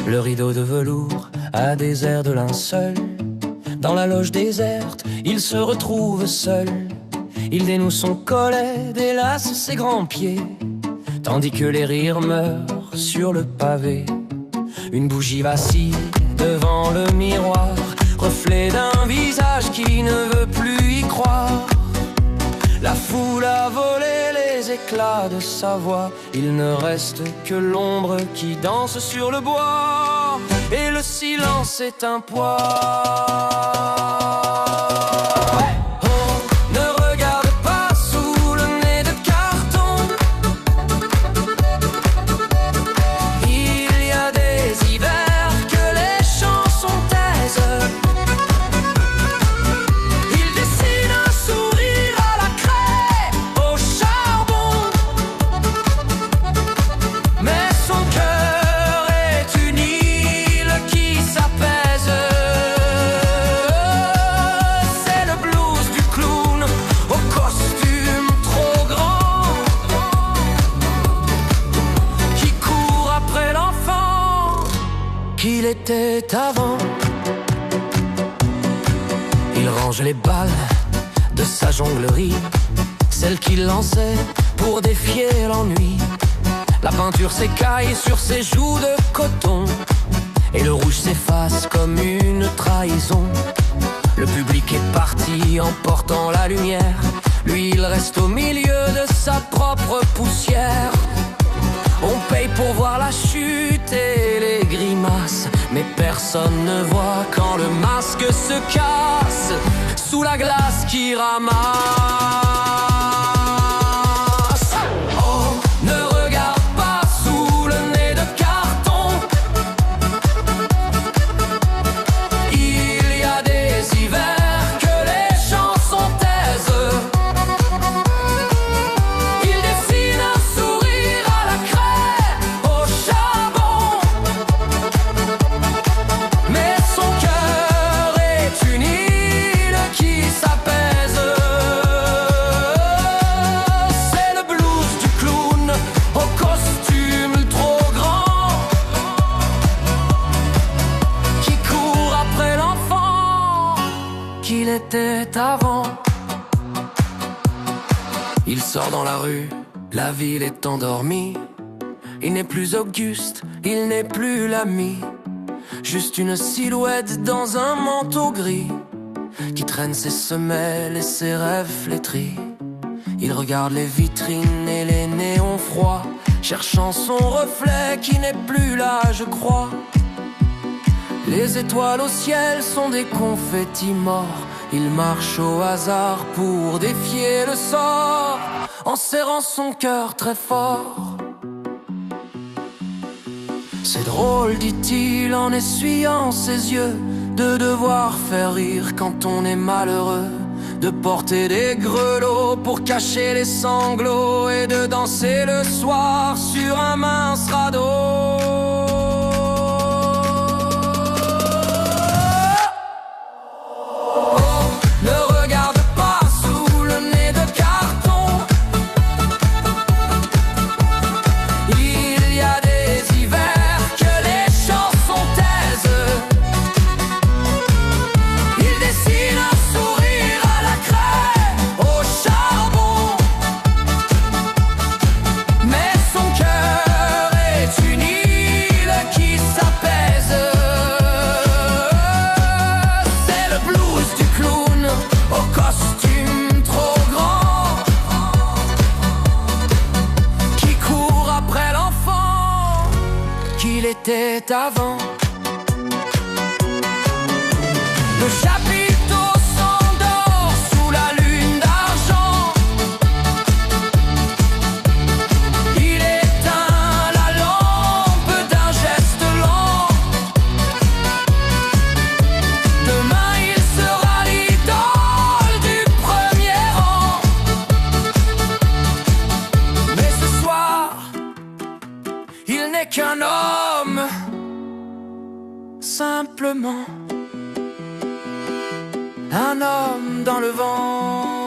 Le rideau de velours a des airs de linceul. Dans la loge déserte, il se retrouve seul. Il dénoue son collet, délace ses grands pieds, tandis que les rires meurent sur le pavé. Une bougie vacille devant le miroir, reflet d'un visage qui ne veut plus y croire. La foule a volé les éclats de sa voix. Il ne reste que l'ombre qui danse sur le bois, et le silence est un poids. Qu'il était avant. Il range les balles de sa jonglerie, celles qu'il lançait pour défier l'ennui. La peinture s'écaille sur ses joues de coton, et le rouge s'efface comme une trahison. Le public est parti emportant la lumière. Lui, il reste au milieu de sa propre poussière. On paye pour voir la chute et les grimaces, mais personne ne voit quand le masque se casse sous la glace qui ramasse. Oh, ne regarde pas sous le nez de carton. Il y a des hivers que les chansons taisent. Il dessine un sourire à la craie au charbon, mais son cœur est une île qui s'apaise. C'est le blues du clown au costume trop grand, qui court après l'enfant qu'il était avant. Il sort dans la rue, la ville est endormie. Il n'est plus Auguste, il n'est plus l'ami, juste une silhouette dans un manteau gris, qui traîne ses semelles et ses rêves flétris. Il regarde les vitrines et les néons froids, cherchant son reflet qui n'est plus là, je crois. Les étoiles au ciel sont des confettis morts. Il marche au hasard pour défier le sort, en serrant son cœur très fort. C'est drôle, dit-il en essuyant ses yeux, de devoir faire rire quand on est malheureux, de porter des grelots pour cacher les sanglots, et de danser le soir sur un mince radeau. Qu'il était avant. Le chapiteau s'endort sous la lune d'argent. Il éteint la lampe d'un geste lent. Demain il sera l'idole du premier rang. Mais ce soir, il n'est qu'un homme, simplement un homme dans le vent.